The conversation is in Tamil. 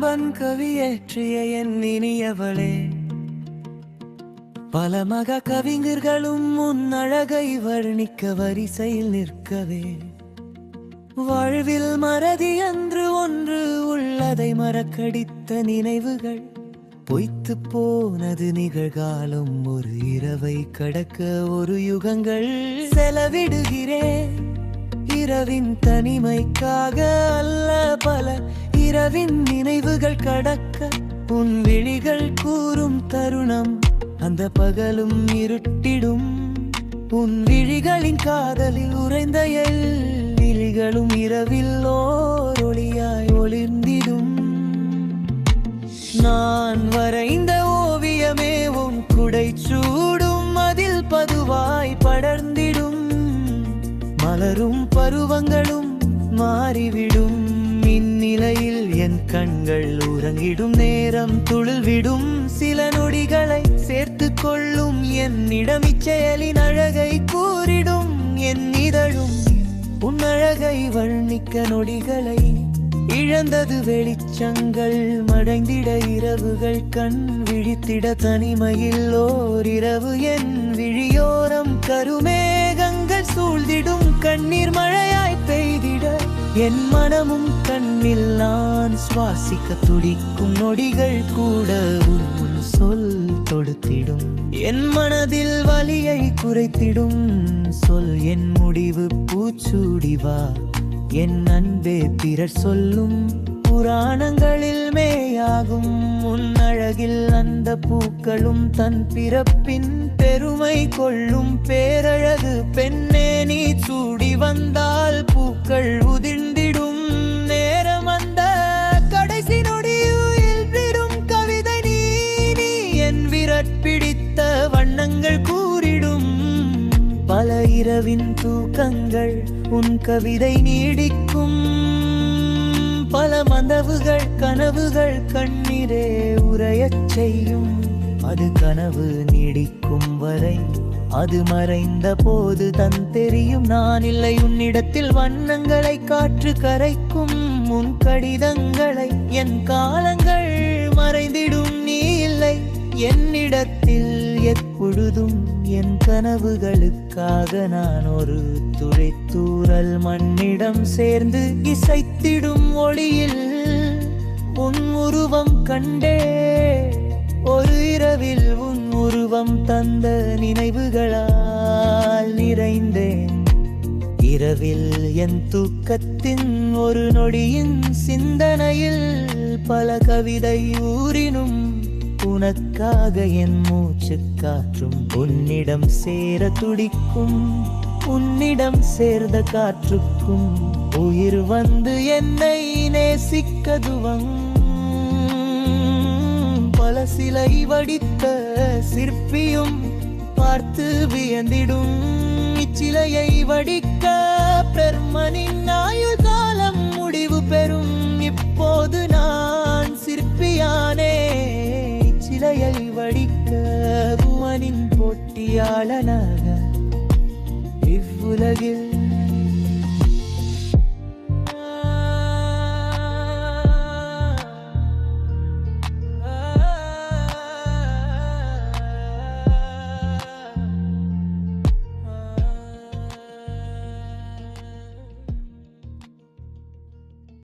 கம்பன் கவியேற்றிய என் இனியவளே, பல மக கவிஞர்களும் உன் அழகை வர்ணிக்க வரிசையில் நிற்கவே, வாழ்வில் மறதி என்று ஒன்று உள்ளதை மறக்கடித்த நினைவுகள் பொய்த்து போனது நிகழ்காலம், ஒரு இரவை கடக்க ஒரு யுகங்கள் செலவிடுகிறேன். இரவின் தனிமைக்காக அல்ல, பல இரவின் நினைவுகள் கடக்க உன் விழிகள் கூறும் தருணம் அந்த பகலும் இருட்டிடும். உன் விழிகளின் காதலில் உறைந்த எல்லிகளும் இரவில் ஓர் ஒளியாய் ஒளிர்ந்திடும். நான் வரைந்த ஓவியமே உன் குடை சூடும், அதில் பதுவாய் படர்ந்திடும். மலரும் பருவங்களும் மாறிவிடும், இந்நிலையில் என் கண்கள் உறங்கிடும். நேரம் துளிர்விடும், சில நொடிகளை சேர்த்து கொள்ளும். என்னிடம் இச்செயலின் அழகை கூறிடும். என் இதழும் உன் அழகை வர்ணிக்க நொடிகளை இழந்தது. வெளிச்சங்கள் மடைந்திட இரவுகள் கண் விழித்திட, தனிமையில் ஓர் இரவு என் விழியோரம் கருமேகங்கள் சூழ்ந்திடும். கண்ணீர் மழையாய் பெய்திட என் மனமும் கண்ணில் நான் சுவாசிக்க துடிக்கும். நொடிகள் கூட உன் சொல் தொடுத்திடும், என் மனதில் வலியை குறைத்திடும். சொல் என் முடிவு பூச்சூடிவா, என் அன்பே பிறர் சொல்லும் புராணங்களில் மேயாகும். உன் அழகில் அந்த பூக்களும் தன் பிறப்பின் பெருமை கொள்ளும். பேரழகு பெண்ணே, நீ சூடி வந்தால் பூக்கள் உதிர்ந்திடும். நேரம் அந்த கடைசி நொடியில் விடும் கவிதை நீ என் விரட் பிடித்த வண்ணங்கள் கூறிடும். பல இரவின் தூக்கங்கள் உன் கவிதை நீடிக்கும். பல மந்தவுகள் கனவுகள் கண்ணீரே உறையச் செய்யும். அது கனவு நீடிக்கும் வரை, அது மறைந்த போது தன் தெரியும். நான் இல்லை உன்னிடத்தில், வண்ணங்களை காற்று கரைக்கும். உன் கடிதங்களை என் காலங்கள் மறைந்திடும். நீ இல்லை என்னிடத்தில் எப்பொழுதும். என் கனவுகளுக்காக நான் ஒரு துளித்தூறல் மண்ணிடம் சேர்ந்து இசைத்திடும். ஒளியில் உன் உருவம் கண்டே, ஒரு இரவில் உன் உருவம் தந்த நினைவுகளால் நிறைந்தேன். இரவில் என் தூக்கத்தின் ஒரு நொடியின் சிந்தனையில் பல கவிதை ஊறினும். உனக்காக என் மூச்சு காற்றும் உன்னிடம் சேர துடிக்கும். உன்னிடம் சேர்ந்த காற்றுக்கும் உயிர் வந்து என்னை நேசிக்கதுவங். பல சிலை வடித்த சிற்பியும் பார்த்து வியந்திடும். இச்சிலையை வடிக்க பெர்மனின் ஆயுள் காலம் முடிவு பெறும். இப்போது நான் சிற்பியானே, சிலையை வடிக்க குமனின் போட்டியாளனாக இவ்வுலகில்